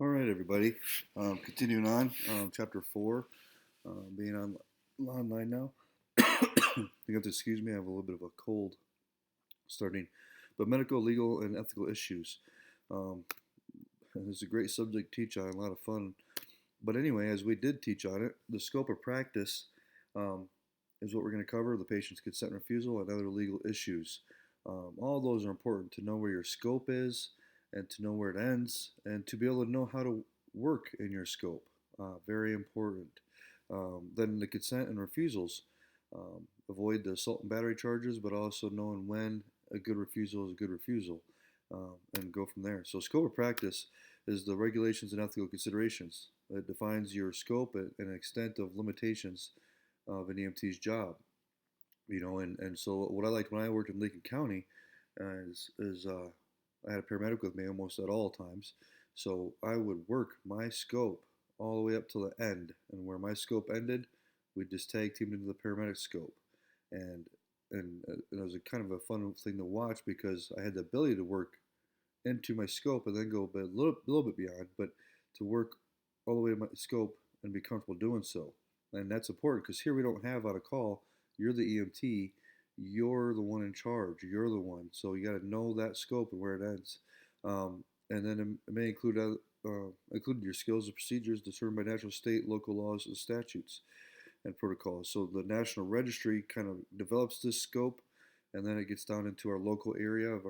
All right, everybody. Continuing on, chapter 4, being online now. You have to excuse me, I have a little bit of a cold starting. But medical, legal, and ethical issues. Um, it's a great subject to teach on, a lot of fun. But anyway, as we did teach on it, the scope of practice um, is what we're going to cover the patient's consent and refusal and other legal issues. All those are important to know where your scope is and to know where it ends and to be able to know how to work in your scope. Very important. Then the consent and refusals. Avoid the assault and battery charges, but also knowing when a good refusal is a good refusal and go from there. So, scope of practice is the regulations and ethical considerations. It defines your scope and extent of limitations of an EMT's job. And so what I liked when I worked in Lincoln County is I had a paramedic with me almost at all times. So I would work my scope all the way up to the end, and where my scope ended, we'd just tag team into the paramedic scope, and it was a kind of a fun thing to watch because I had the ability to work into my scope and then go a little bit beyond, but to work all the way to my scope and be comfortable doing so. And that's important because here we don't have on a call, you're the EMT, you're the one in charge, you're the one. So you got to know that scope and where it ends. And then it may include your skills and procedures determined by national, state, local laws and statutes and protocols. So the National Registry kind of develops this scope, and then it gets down into our local area of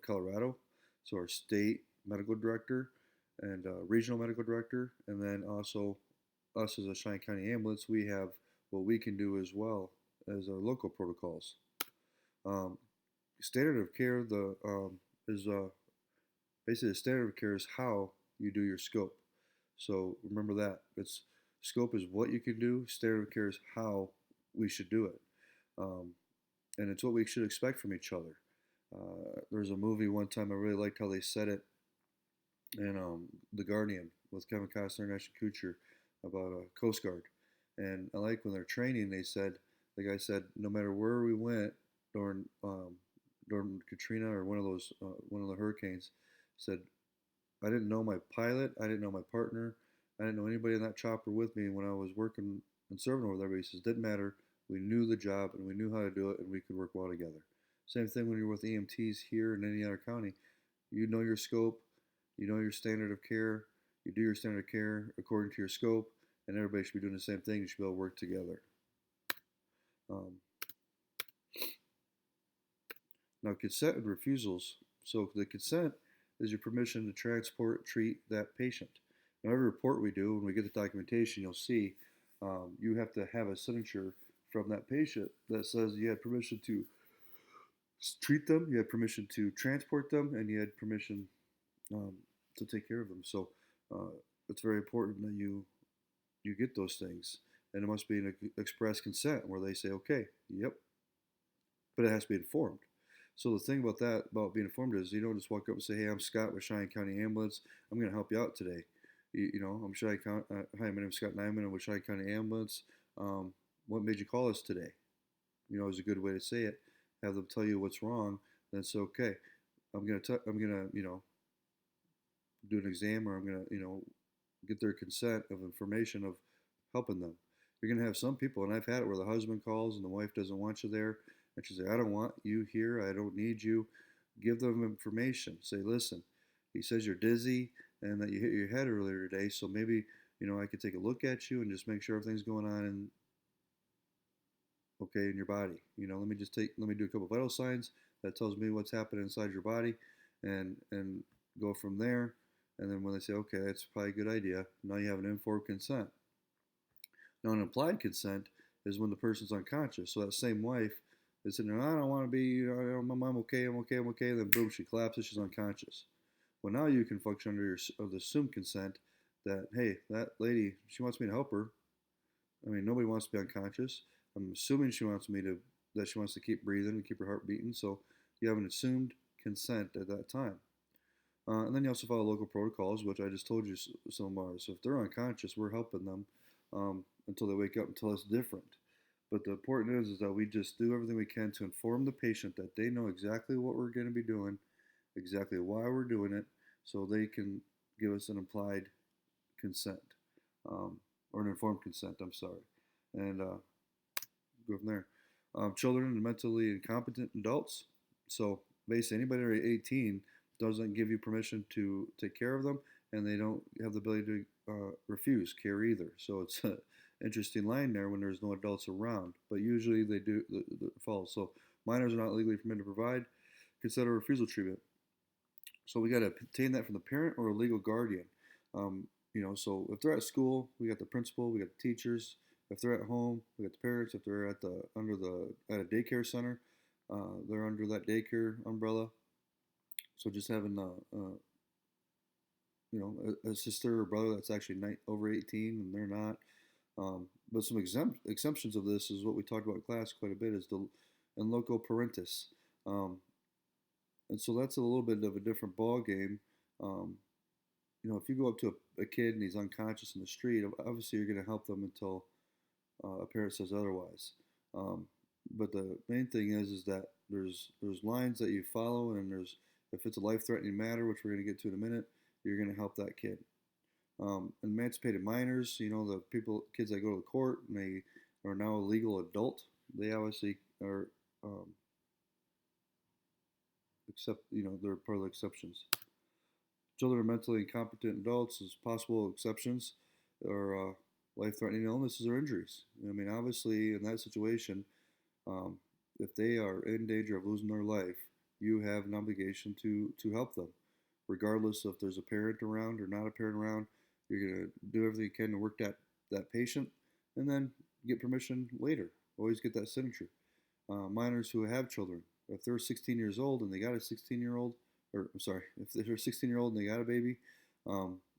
Colorado. So our state medical director and regional medical director, and then also us as a Cheyenne County ambulance, we have what we can do as well as our local protocols. Um, Standard of care is basically the standard of care is how you do your scope. So remember that it's scope is what you can do. Standard of care is how we should do it, um, and it's what we should expect from each other. There's a movie one time I really liked how they said it in The Guardian with Kevin Costner and Ashton Kutcher about a Coast Guard. And I like when they're training, the guy said, no matter where we went during Katrina or one of the hurricanes, said, I didn't know my pilot, I didn't know my partner, I didn't know anybody in that chopper with me when I was working and serving over there. But he says, didn't matter. We knew the job and we knew how to do it and we could work well together. Same thing when you're with EMTs here in any other county. You know your scope, you know your standard of care, you do your standard of care according to your scope, and everybody should be doing the same thing. You should be able to work together. Um, Now, consent and refusals. So, the consent is your permission to transport, treat that patient. Now, every report we do, when we get the documentation, you'll see you have to have a signature from that patient that says you had permission to treat them, you had permission to transport them, and you had permission um, to take care of them. So, uh, it's very important that you get those things, and it must be an express consent where they say, okay, yep, but it has to be informed. So the thing about that, about being informed, is you don't just walk up and say, "Hey, I'm Scott with Cheyenne County Ambulance. I'm going to help you out today." I'm Cheyenne County. Hi, my name is Scott Nyman. I'm with Cheyenne County Ambulance. What made you call us today? Is a good way to say it. Have them tell you what's wrong. Then it's okay. I'm gonna do an exam, or I'm gonna get their consent of information of helping them. You're gonna have some people, and I've had it where the husband calls and the wife doesn't want you there, and she says, "I don't want you here. I don't need you." Give them information. Say, "Listen, he says you're dizzy and that you hit your head earlier today, so maybe I could take a look at you and just make sure everything's going on and okay in your body. Let me do a couple vital signs that tells me what's happening inside your body, and go from there." And then when they say, "Okay, that's probably a good idea," now you have an informed consent. Now, an implied consent is when the person's unconscious. So that same wife is sitting there, "I don't want to be, I'm okay, I'm okay, I'm okay." And then boom, she collapses, she's unconscious. Well, now you can function under the assumed consent that, hey, that lady, she wants me to help her. I mean, nobody wants to be unconscious. I'm assuming that she wants to keep breathing and keep her heart beating. So you have an assumed consent at that time. And then you also follow local protocols, which I just told you some are. So if they're unconscious, we're helping them until they wake up and tell us different. But the important is that we just do everything we can to inform the patient that they know exactly what we're going to be doing, exactly why we're doing it, so they can give us an implied consent, or an informed consent. I'm sorry, and go from there. Children and mentally incompetent adults. So basically, anybody under 18 doesn't give you permission to take care of them, and they don't have the ability to refuse care either. So it's an interesting line there when there's no adults around, but usually they do follow. So minors are not legally permitted to provide consent or refusal treatment. So we got to obtain that from the parent or a legal guardian. So if they're at school, we got the principal, we got the teachers. If they're at home, we got the parents. If they're at a daycare center, they're under that daycare umbrella. So just having a sister or brother that's actually over 18 and they're not. But some exemptions of this is what we talked about in class quite a bit is the in loco parentis. And so that's a little bit of a different ball game. If you go up to a kid and he's unconscious in the street, obviously you're going to help them until a parent says otherwise. But the main thing is that there's lines that you follow, and if it's a life-threatening matter, which we're going to get to in a minute, you're going to help that kid. Emancipated minors, the kids that go to the court and they are now a legal adult, they obviously are they're part of the exceptions. Children or mentally incompetent adults as possible exceptions are life-threatening illnesses or injuries. Obviously, in that situation, if they are in danger of losing their life, you have an obligation to help them, regardless if there's a parent around or not a parent around. You're going to do everything you can to work that patient, and then get permission later. Always get that signature. Minors who have children, if they're 16 years old and they got a 16-year-old, if they're a 16-year-old and they got a baby,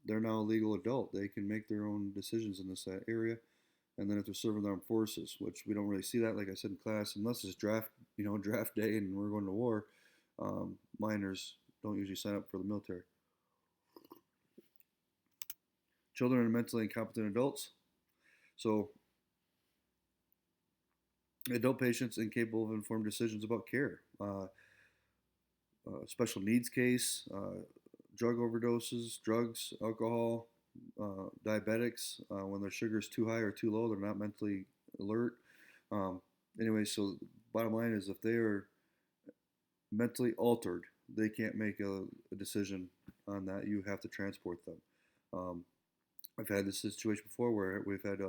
they're now a legal adult. They can make their own decisions in this area. And then if they're serving the armed forces, which we don't really see that, like I said in class, unless it's draft day and we're going to war, minors don't usually sign up for the military. Children and mentally incompetent adults. So adult patients incapable of informed decisions about care. Special needs case, drug overdoses, drugs, alcohol, diabetics, when their sugar is too high or too low, they're not mentally alert. So bottom line is if they are mentally altered, they can't make a decision on that. You have to transport them. I've had this situation before where we've had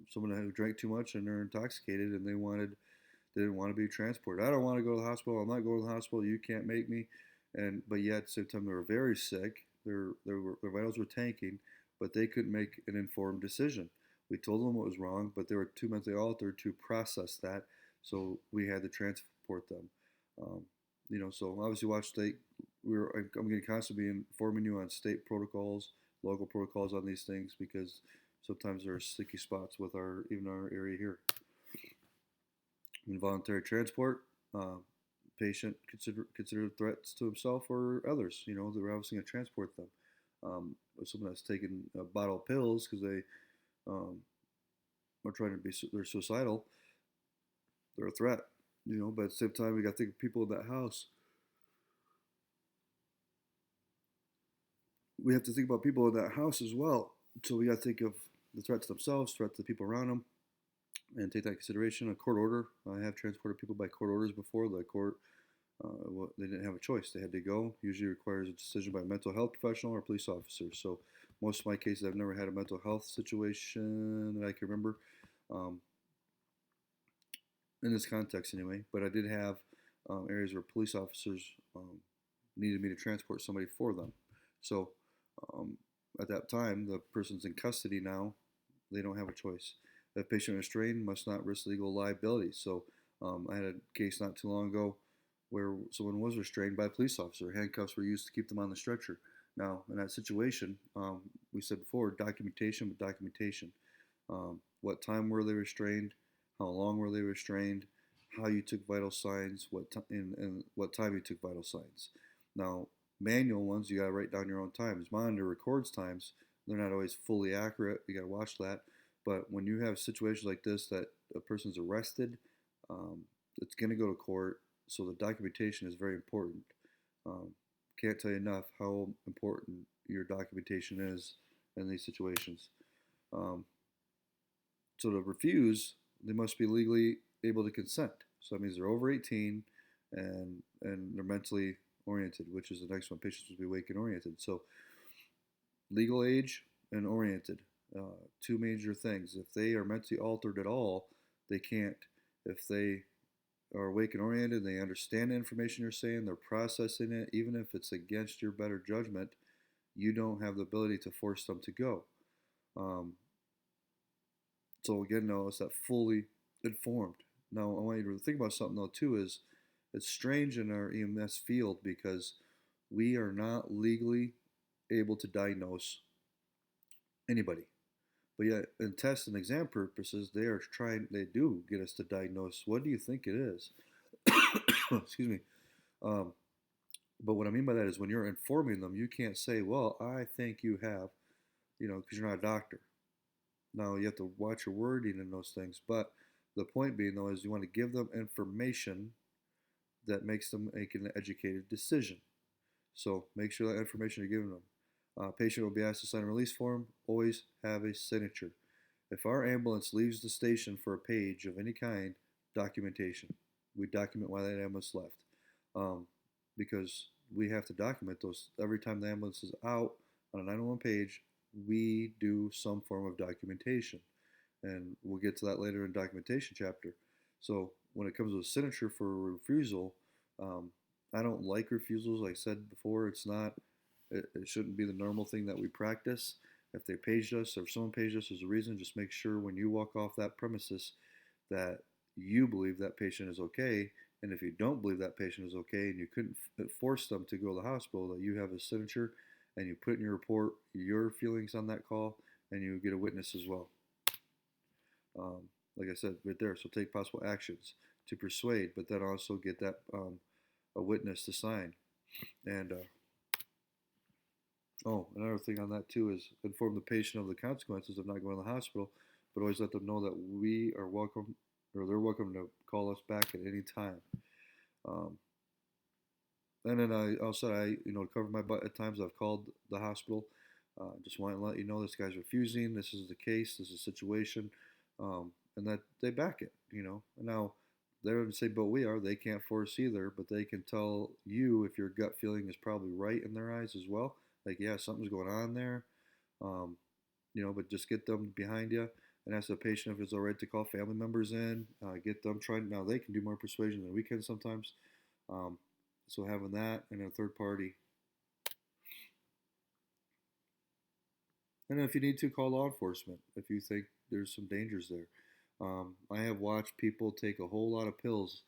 someone who drank too much and they're intoxicated and they didn't want to be transported. I don't want to go to the hospital. I'm not going to the hospital. You can't make me. But yet at the same time they were very sick. Their vitals were tanking, but they couldn't make an informed decision. We told them what was wrong, but they were too mentally altered to process that. So we had to transport them. So obviously watch state. I'm going to constantly be informing you on state protocols, local protocols on these things, because sometimes there are sticky spots with even our area here. Involuntary transport, patient considered threats to himself or others. They're obviously going to transport them. Someone that's taking a bottle of pills because they are trying to they're suicidal, they're a threat. But at the same time, we got to think of people in that house. We have to think about people in that house as well. So we got to think of the threats themselves, threats to the people around them, and take that into consideration. A court order. I have transported people by court orders before. The court, they didn't have a choice. They had to go. Usually requires a decision by a mental health professional or police officer. So most of my cases, I've never had a mental health situation that I can remember. In this context anyway, but I did have areas where police officers needed me to transport somebody for them. So at that time, the person's in custody now. They don't have a choice. The patient restrained must not risk legal liability. So I had a case not too long ago where someone was restrained by a police officer. Handcuffs were used to keep them on the stretcher. Now, in that situation, we said before, documentation. What time were they restrained? How long were they restrained? How you took vital signs? And what time you took vital signs? Now, manual ones, you got to write down your own times. Monitor records times. They're not always fully accurate. You got to watch that. But when you have situations like this that a person's arrested, it's going to go to court. So the documentation is very important. can't tell you enough how important your documentation is in these situations. Um, so to refuse, they must be legally able to consent. So that means they're over 18 and they're mentally oriented, which is the next one. Patients must be awake and oriented. So legal age and oriented, two major things. If they are mentally altered at all, they can't. If they are awake and oriented, they understand the information you're saying, they're processing it, even if it's against your better judgment, you don't have the ability to force them to go. Um, so again, no, it's that fully informed. Now, I want you to think about something though too. Is it's strange in our EMS field because we are not legally able to diagnose anybody. But yet, in test and exam purposes, they do get us to diagnose. What do you think it is? Excuse me. Um, but what I mean by that is when you're informing them, you can't say, well, I think you have, because you're not a doctor. Now, you have to watch your wording in those things. But the point being, though, is you want to give them information that makes them make an educated decision. So make sure that information you're giving them. Patient will be asked to sign a release form. Always have a signature. If our ambulance leaves the station for a page of any kind, documentation. We document why that ambulance left. Because we have to document those every time the ambulance is out on a 911 page. We do some form of documentation, and we'll get to that later in documentation chapter. So when it comes to a signature for a refusal, I don't like refusals. Like I said before, it's not. It shouldn't be the normal thing that we practice. If they paged us or if someone paged us, there's a reason. Just make sure when you walk off that premises that you believe that patient is okay. And if you don't believe that patient is okay and you couldn't force them to go to the hospital, that you have a signature and you put in your report your feelings on that call and you get a witness as well. Like I said, right there. So take possible actions to persuade, but then also get that a witness to sign. And another thing on that too is inform the patient of the consequences of not going to the hospital, but always let them know that we are welcome, or they're welcome to call us back at any time. Um, and then to cover my butt at times, I've called the hospital. Just want to let you know this guy's refusing. This is the case. This is the situation, and that they back it. Now they don't say, but we are. They can't force either, but they can tell you if your gut feeling is probably right in their eyes as well. Like, yeah, something's going on there. Um, but just get them behind you and ask the patient if it's all right to call family members in. Get them trying. Now they can do more persuasion than we can sometimes. Um, so having that and a third party. And then if you need to, call law enforcement if you think there's some dangers there. I have watched people take a whole lot of pills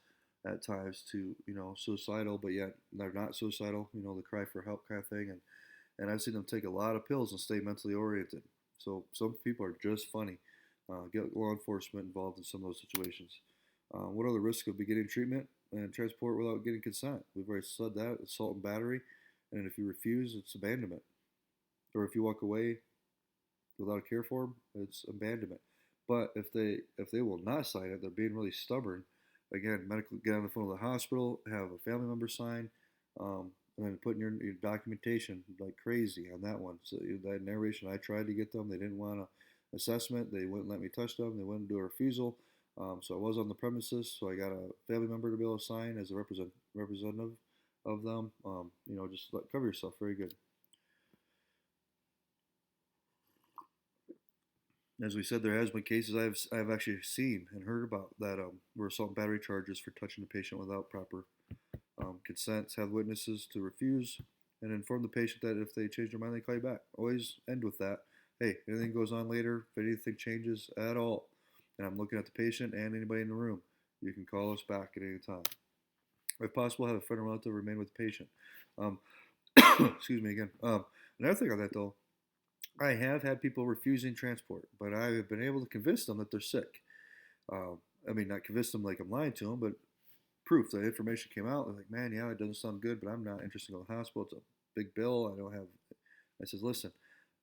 at times to, suicidal, but yet they're not suicidal, the cry for help kind of thing. And I've seen them take a lot of pills and stay mentally oriented. So some people are just funny. Get law enforcement involved in some of those situations. What are the risks of beginning treatment and transport without getting consent? We've already said that. Assault and battery. And if you refuse, it's abandonment. Or if you walk away without a care form, it's abandonment. But if they will not sign it, they're being really stubborn. Again, get on the phone with the hospital, have a family member sign, and then put in your documentation like crazy on that one. So that narration, I tried to get them. They didn't want an assessment. They wouldn't let me touch them. They wouldn't do a refusal. So I was on the premises. So I got a family member to be able to sign as a representative of them. Just cover yourself. Very good. As we said, there has been cases I've actually seen and heard about that were assault and battery charges for touching the patient without proper consents. Have witnesses to refuse and inform the patient that if they change their mind, they call you back. Always end with that. Hey, anything goes on later, if anything changes at all, and I'm looking at the patient and anybody in the room, you can call us back at any time. If possible, have a friend or relative remain with the patient. Excuse me again. Another thing on that though, I have had people refusing transport, but I have been able to convince them that they're sick. Not convince them like I'm lying to them, but proof. The information came out. They're like, man, yeah, it doesn't sound good, but I'm not interested in going to the hospital. It's a big bill. I don't have. I says, listen,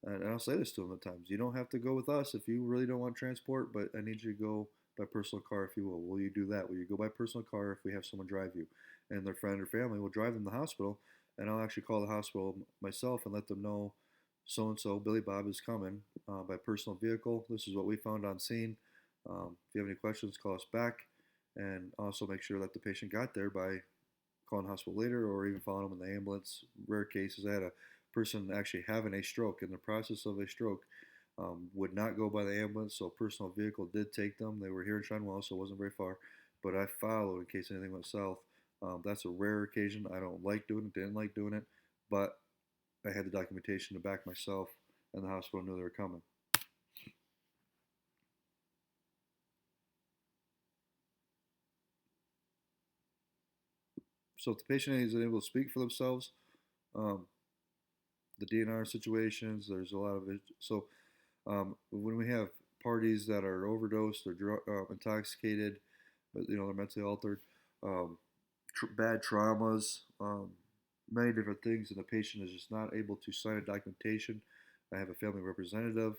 and I'll say this to them at times. You don't have to go with us if you really don't want transport, but I need you to go by personal car if you will. Will you do that? Will you go by personal car if we have someone drive you? And their friend or family will drive them to the hospital, and I'll actually call the hospital myself and let them know so and so Billy Bob is coming by personal vehicle. This is what we found on scene. If you have any questions, call us back, and also make sure that the patient got there by calling the hospital later or even following them in the ambulance. Rare cases, I had a person actually having a stroke in the process of a stroke. Would not go by the ambulance, so a personal vehicle did take them. They were here in Shinewell, so it wasn't very far, but I followed in case anything went south. That's a rare occasion. I don't like doing it, didn't like doing it, but I had the documentation to back myself, and the hospital knew they were coming. So if the patient is able to speak for themselves, um, the DNR situations, there's a lot of it. So when we have parties that are overdosed or intoxicated, but they're mentally altered, um, bad traumas, many different things, and the patient is just not able to sign a documentation. I have a family representative.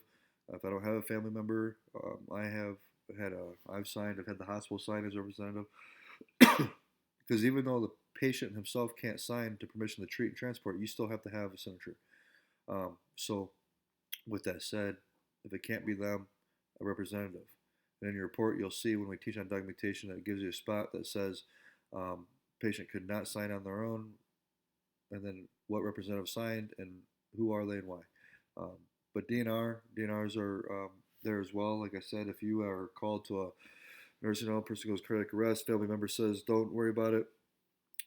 If I don't have a family member, I've signed. I've had the hospital sign as a representative, because even though the patient himself can't sign to permission to treat and transport, you still have to have a signature. So with that said, if it can't be them, a representative. And in your report, you'll see when we teach on documentation that it gives you a spot that says patient could not sign on their own, and then what representative signed and who are they and why. Um, but DNRs are there as well. Like I said, if you are called to a nursing home, person goes cardiac arrest, family member says don't worry about it,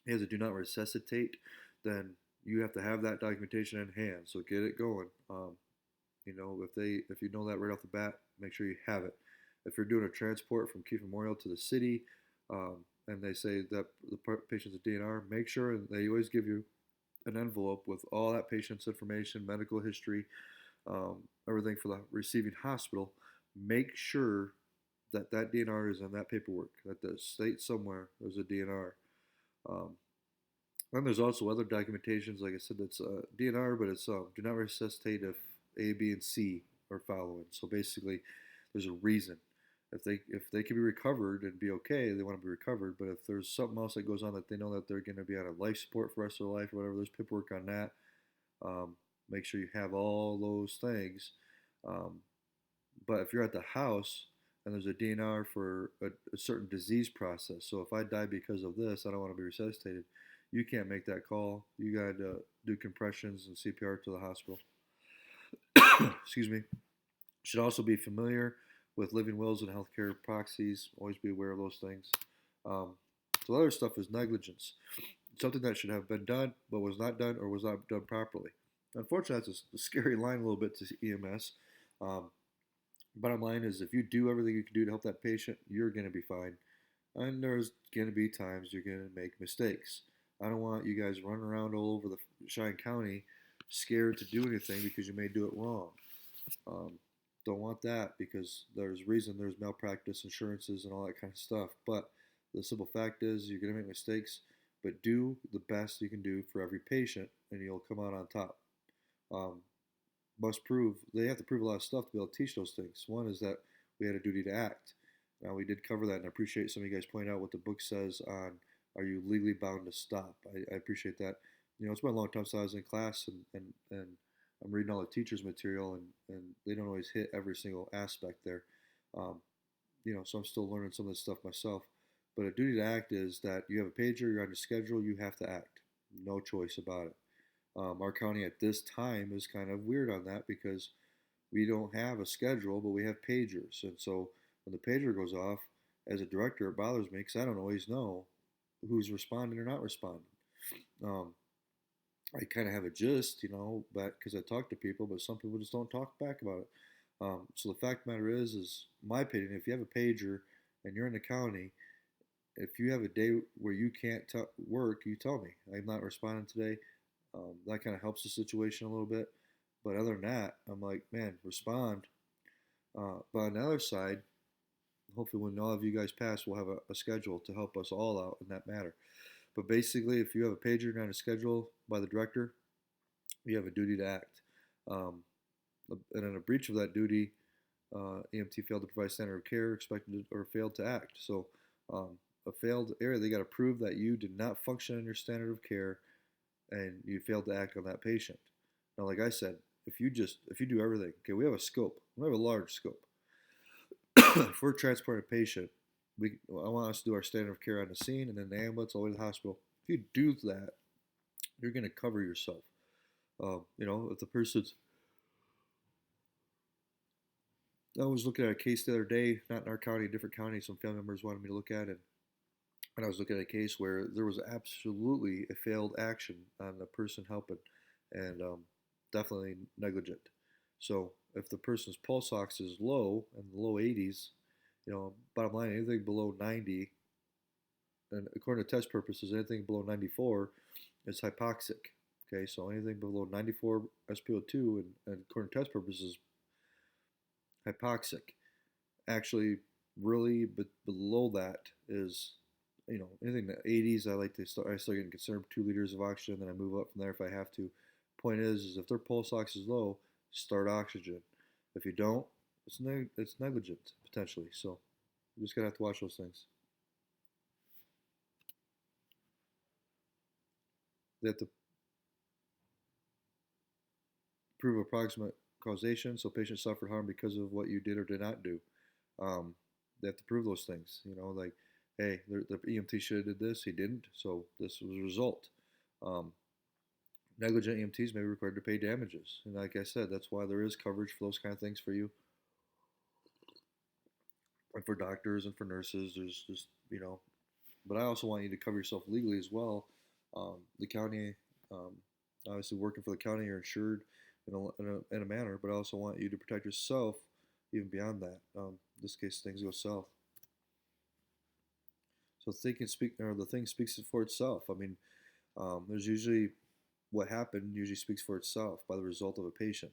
he has a do not resuscitate, then you have to have that documentation in hand. So get it going. If you know that right off the bat, make sure you have it. If you're doing a transport from Keith Memorial to the city, and they say that the patient's a DNR, make sure they always give you an envelope with all that patient's information, medical history, everything for the receiving hospital. Make sure that that DNR is in that paperwork, that the state somewhere there's a DNR. Um, and there's also other documentations, like I said, that's DNR, but it's do not resuscitate if A, B, and C are following. So basically, there's a reason. If they can be recovered and be okay, they want to be recovered. But if there's something else that goes on that they know that they're going to be on a life support for the rest of their life or whatever, there's paperwork on that. Make sure you have all those things. Um, but if you're at the house and there's a DNR for a certain disease process, so if I die because of this, I don't want to be resuscitated. You can't make that call. You got to do compressions and CPR to the hospital. Excuse me. Should also be familiar with living wills and healthcare proxies. Always be aware of those things. So other stuff is negligence. Something that should have been done but was not done or was not done properly. Unfortunately, that's a scary line a little bit to EMS. Bottom line is if you do everything you can do to help that patient, you're going to be fine. And there's going to be times you're going to make mistakes. I don't want you guys running around all over the Cheyenne County scared to do anything because you may do it wrong. Don't want that because there's malpractice, insurances, and all that kind of stuff. But the simple fact is you're going to make mistakes, but do the best you can do for every patient, and you'll come out on top. They have to prove a lot of stuff to be able to teach those things. One is that we had a duty to act. Now, we did cover that, and I appreciate some of you guys pointing out what the book says on are you legally bound to stop. I appreciate that. It's been a long time since I was in class, and I'm reading all the teacher's material, and they don't always hit every single aspect there. So I'm still learning some of this stuff myself. But a duty to act is that you have a pager, you're on a schedule, you have to act. No choice about it. Our county at this time is kind of weird on that because we don't have a schedule, but we have pagers. And so when the pager goes off, as a director, it bothers me because I don't always know who's responding or not responding. I kind of have a gist, because I talk to people, but some people just don't talk back about it. So the fact of the matter is my opinion, if you have a pager and you're in the county, if you have a day where you can't work, you tell me. I'm not responding today. That kind of helps the situation a little bit. But other than that, I'm like, man, respond. But on the other side, hopefully when all of you guys pass, we'll have a schedule to help us all out in that matter. But basically, if you have a pager not a schedule by the director, you have a duty to act. And in a breach of that duty, EMT failed to provide standard of care, expected or failed to act. So a failed area, they got to prove that you did not function in your standard of care and you failed to act on that patient. Now, like I said, if you do everything, okay, we have a scope, we have a large scope. If we're transporting a patient, I want us to do our standard of care on the scene and then the ambulance all the way to the hospital. If you do that, you're going to cover yourself. If the person's, I was looking at a case the other day, not in our county, a different county. Some family members wanted me to look at it, and I was looking at a case where there was absolutely a failed action on the person helping, and definitely negligent. So if the person's pulse ox is low, in the low 80s, bottom line, anything below 90, and according to test purposes, anything below 94 is hypoxic. Okay, so anything below 94 SpO2 and according to test purposes, hypoxic. Actually, really, but below that is, anything in the 80s. I start getting concerned with 2 liters of oxygen, then I move up from there if I have to. Point is if their pulse ox is low, start oxygen. If you don't, it's negligent potentially. So you just gotta have to watch those things. They have to prove approximate causation, so patients suffered harm because of what you did or did not do. Um, they have to prove those things. Like, hey, the EMT should have did this, he didn't, so this was a result. Um, Negligent EMTs may be required to pay damages, and like I said, that's why there is coverage for those kind of things for you, and for doctors and for nurses. There's just but I also want you to cover yourself legally as well. The county, um, obviously working for the county, you're insured in a manner, but I also want you to protect yourself even beyond that. In this case, things go south. So the thing speaks for itself. I mean, there's usually what happened usually speaks for itself by the result of a patient.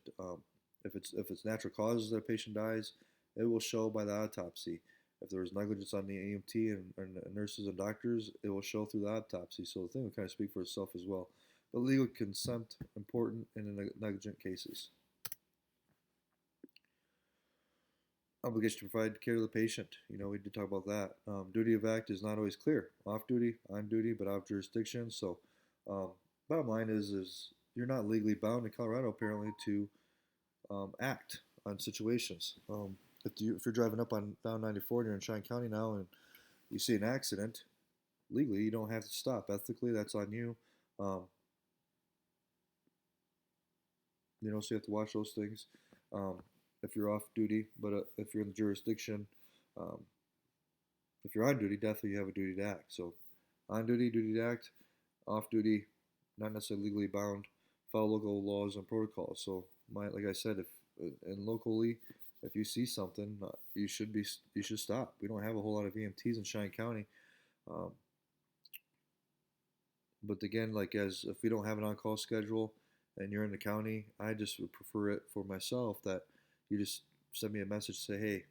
If it's natural causes that a patient dies, it will show by the autopsy. If there was negligence on the EMT and nurses and doctors, it will show through the autopsy. So the thing will kind of speak for itself as well. But legal consent important in negligent cases. Obligation to provide care to the patient. We did talk about that. Duty of act is not always clear. Off duty, on duty, but out of jurisdiction. So, um, bottom line is you're not legally bound in Colorado apparently to act on situations. If you're driving up on down 94 and you're in Cheyenne County now and you see an accident, legally you don't have to stop. Ethically, that's on you. Um, so you have to watch those things. Um, if you're off duty, but if you're in the jurisdiction, um, if you're on duty, definitely you have a duty to act. So, on duty, duty to act. Off duty, not necessarily legally bound. Follow local laws and protocols. So, like I said, if and locally, if you see something, you should stop. We don't have a whole lot of EMTs in Cheyenne County, um, but again, like as if we don't have an on-call schedule and you're in the county, I just would prefer it for myself that you just send me a message, say, hey,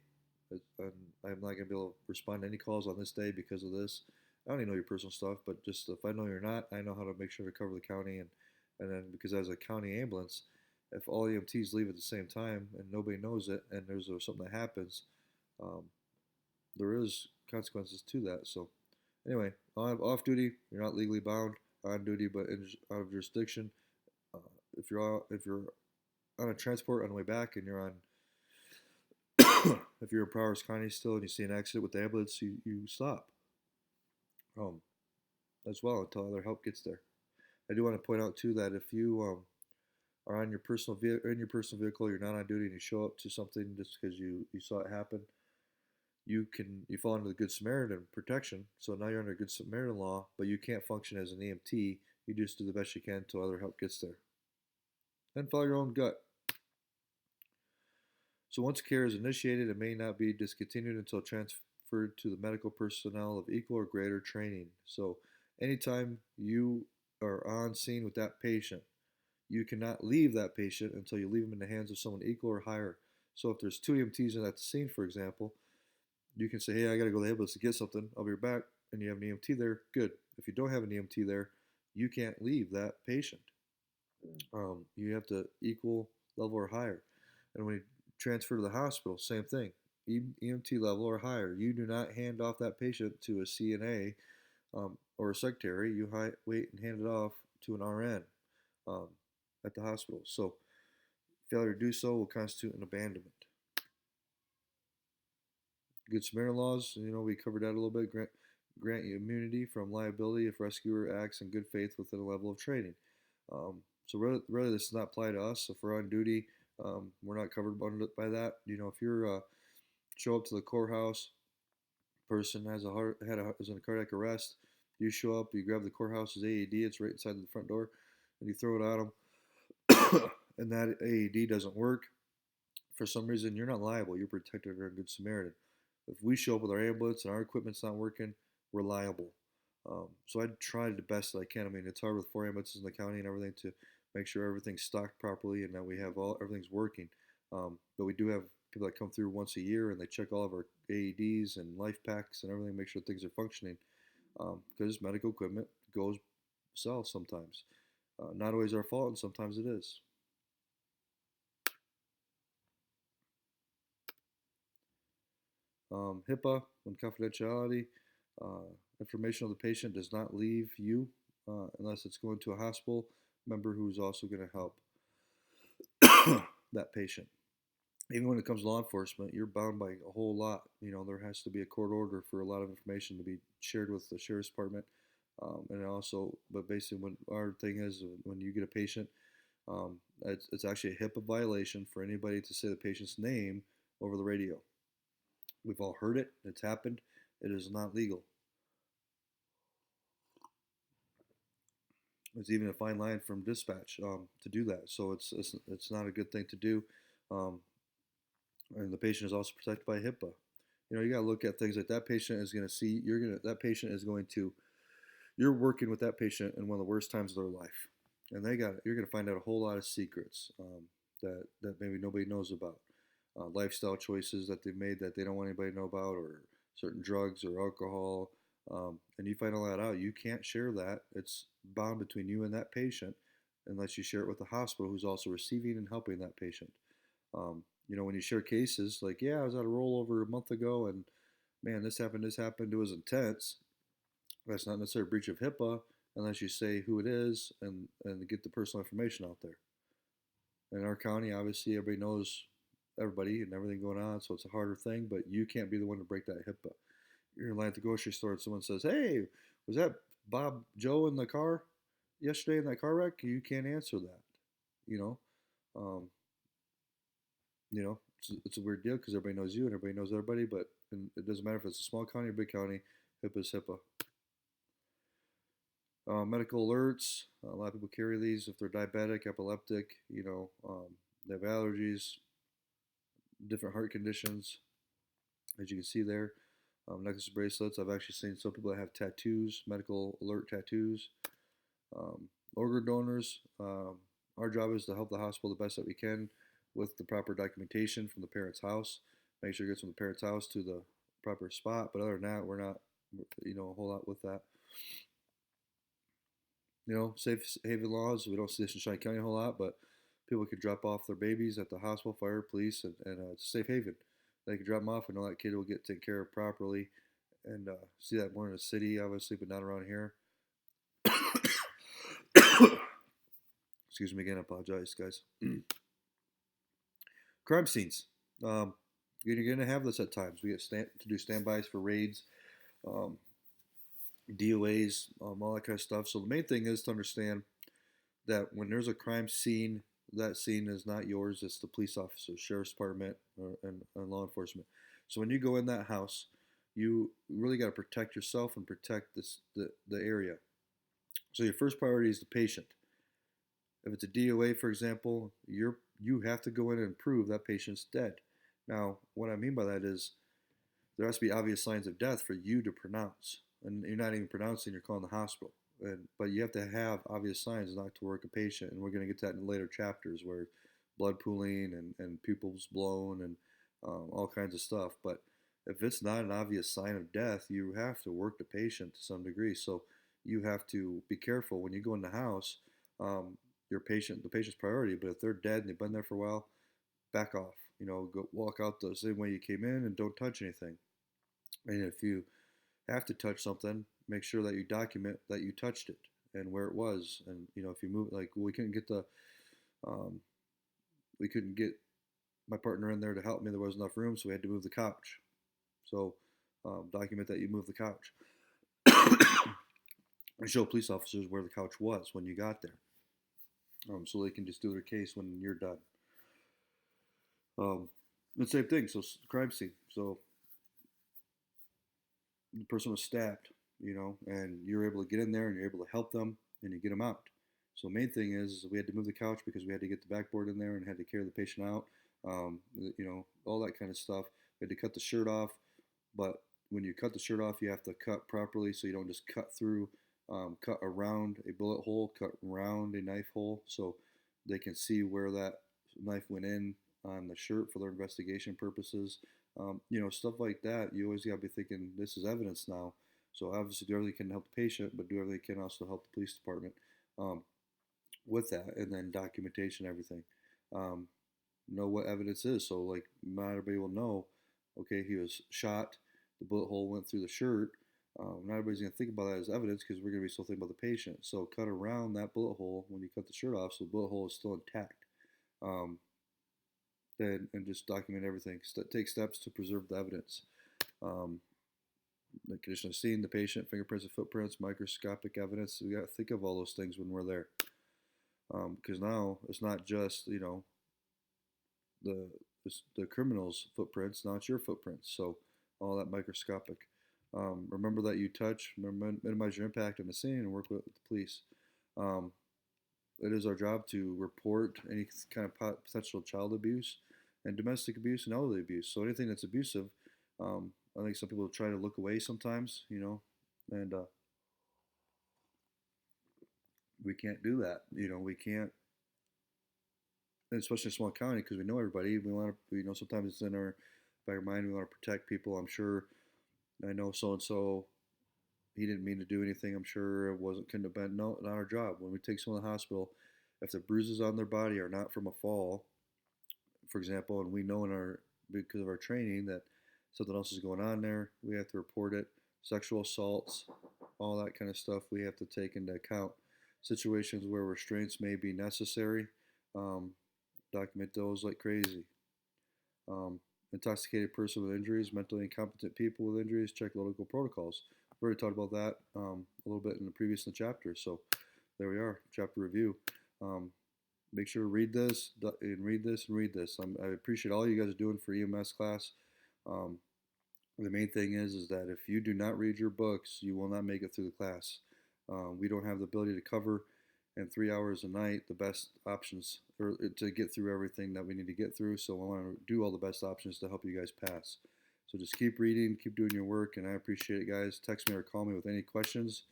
I'm not gonna be able to respond to any calls on this day because of this. I don't even know your personal stuff, but just if I know you're not, I know how to make sure to cover the county, and then because as a county ambulance, if all EMTs leave at the same time and nobody knows it, and there's something that happens, um, there is consequences to that. So anyway, off duty, you're not legally bound. On duty, but out of jurisdiction. Uh, if you're on a transport on the way back and you're on if you're in Prowers County still and you see an accident with the ambulance, you stop um, as well until other help gets there. I do want to point out too that if you are on your in your personal vehicle, you're not on duty, and you show up to something just because you saw it happen, you fall under the Good Samaritan protection. So now you're under Good Samaritan law, but you can't function as an EMT. You just do the best you can until other help gets there, and follow your own gut. So once care is initiated, it may not be discontinued until transferred to the medical personnel of equal or greater training. So anytime you are on scene with that patient, you cannot leave that patient until you leave him in the hands of someone equal or higher. So if there's 2 EMTs at the scene, for example, you can say, hey, I got to go to the ambulance to get something. I'll be right back. And you have an EMT there, good. If you don't have an EMT there, you can't leave that patient. You have to equal level or higher. And when you transfer to the hospital, same thing. EMT level or higher. You do not hand off that patient to a CNA or a secretary. You wait and hand it off to an RN um, at the hospital. So failure to do so will constitute an abandonment. Good Samaritan laws, we covered that a little bit. Grant you immunity from liability if rescuer acts in good faith within a level of training. So really, this does not apply to us. If we're on duty, we're not covered by that. If you're show up to the courthouse, person is in a cardiac arrest, you show up, you grab the courthouse's AED, it's right inside the front door, and you throw it at them, and that AED doesn't work for some reason, you're not liable. You're protected under a Good Samaritan. If we show up with our ambulance and our equipment's not working, we're liable. So I tried the best that I can. I mean, it's hard with 4 ambulances in the county and everything to make sure everything's stocked properly and that we have everything's working. But we do have people that come through once a year and they check all of our AEDs and life packs and everything, make sure things are functioning. Because medical equipment goes south sometimes. Not always our fault, and sometimes it is. HIPAA and confidentiality. Information of the patient does not leave you unless it's going to a hospital member who's also going to help that patient. Even when it comes to law enforcement, you're bound by a whole lot. There has to be a court order for a lot of information to be shared with the sheriff's department. And also, but basically, when our thing is, when you get a patient, it's actually a HIPAA violation for anybody to say the patient's name over the radio. We've all heard it. It's happened. It is not legal. There's even a fine line from dispatch to do that. So it's not a good thing to do. And the patient is also protected by HIPAA. You got to look at things like that patient is going to see. That patient is going to. You're working with that patient in one of the worst times of their life, and you're going to find out a whole lot of secrets that maybe nobody knows about. Lifestyle choices that they've made that they don't want anybody to know about, or certain drugs or alcohol, and you find all that out. You can't share that. It's bound between you and that patient unless you share it with the hospital who's also receiving and helping that patient. When you share cases like, yeah, I was at a rollover a month ago and man, this happened, it was intense. That's not necessarily a breach of HIPAA unless you say who it is and get the personal information out there. In our county, obviously, everybody knows everybody and everything going on, so it's a harder thing, but you can't be the one to break that HIPAA. You're in line at the grocery store and someone says, hey, was that Bob Joe in the car yesterday in that car wreck? You can't answer that, you know. Um, it's a weird deal because everybody knows you and everybody knows everybody, but it doesn't matter if it's a small county or big county, HIPAA is HIPAA. Medical alerts. A lot of people carry these if they're diabetic, epileptic, they have allergies, different heart conditions, as you can see there. Necklace bracelets. I've actually seen some people that have tattoos, medical alert tattoos. Organ donors. Our job is to help the hospital the best that we can with the proper documentation from the parent's house. Make sure it gets from the parent's house to the proper spot. But other than that, we're not, a whole lot with that. Safe haven laws. We don't see this in Shawnee County a whole lot, but people could drop off their babies at the hospital, fire, police, and it's a safe haven. They could drop them off and know that kid will get taken care of properly. And see that more in the city, obviously, but not around here. Excuse me again, I apologize, guys. Crime scenes. You're going to have this at times. We get to do standbys for raids, DOAs, all that kind of stuff. So the main thing is to understand that when there's a crime scene, that scene is not yours. It's the police officer, sheriff's department, and law enforcement. So when you go in that house, you really got to protect yourself and protect the area. So your first priority is the patient. If it's a DOA, for example, you have to go in and prove that patient's dead. Now, what I mean by that is there has to be obvious signs of death for you to pronounce. And you're not even pronouncing, you're calling the hospital. But you have to have obvious signs not to work a patient. And we're going to get to that in later chapters where blood pooling and pupils blown and all kinds of stuff. But if it's not an obvious sign of death, you have to work the patient to some degree. So you have to be careful when you go in the house. The patient's priority. But if they're dead and they've been there for a while, back off. Go walk out the same way you came in and don't touch anything. And if you have to touch something, make sure that you document that you touched it. and where it was. And if you move, like, um, we couldn't get my partner in there to help me. There wasn't enough room, so we had to move the couch. So document that you moved the couch and show police officers where the couch was when you got there, so they can just do their case when you're done. The same thing. So crime scene. So the person was stabbed, and you're able to get in there and you're able to help them and you get them out. So the main thing is we had to move the couch because we had to get the backboard in there and had to carry the patient out. All that kind of stuff. We had to cut the shirt off, but when you cut the shirt off, you have to cut properly so you don't just cut through, cut around a bullet hole, cut around a knife hole, so they can see where that knife went in on the shirt for their investigation purposes. Stuff like that. You always got to be thinking this is evidence now. So obviously do everything you can to help the patient, but do everything you can also help the police department um, with that, and then documentation, everything. Um, know what evidence is. So like not everybody will know. Okay, he was shot. The bullet hole went through the shirt. Not everybody's gonna think about that as evidence because we're gonna be still thinking about the patient. So cut around that bullet hole when you cut the shirt off, so the bullet hole is still intact. Um, and just document everything. Take steps to preserve the evidence. Um, the condition of scene, the patient, fingerprints and footprints, microscopic evidence. We got to think of all those things when we're there, because now it's not just the the criminal's footprints. Now it's your footprints. So all that microscopic. Remember that you touch. Remember, minimize your impact on the scene and work with the police. Um, it is our job to report any kind of potential child abuse and domestic abuse and elderly abuse. So anything that's abusive, I think some people try to look away sometimes, and we can't do that. We can't, especially in a small county, because we know everybody. We want to, sometimes it's in our back of our mind. We want to protect people. I'm sure. I know so and so. He didn't mean to do anything. I'm sure it wasn't couldn't have been. No, not our job. When we take someone to the hospital, if the bruises on their body are not from a fall, for example, and we know because of our training that something else is going on there, we have to report it. Sexual assaults, all that kind of stuff, we have to take into account. Situations where restraints may be necessary, um, document those like crazy. Um, Intoxicated person with injuries, mentally incompetent people with injuries, check local protocols. We already talked about that a little bit in the previous chapter. So there we are, chapter review. Um, Make sure to read this and read this and read this. I appreciate all you guys are doing for EMS class. Um, the main thing is that if you do not read your books, you will not make it through the class. We don't have the ability to cover in 3 hours a night the best options or to get through everything that we need to get through. So I want to do all the best options to help you guys pass. So just keep reading, keep doing your work, and I appreciate it, guys. Text me or call me with any questions,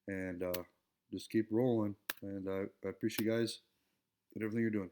and just keep rolling. And I appreciate you guys and everything you're doing.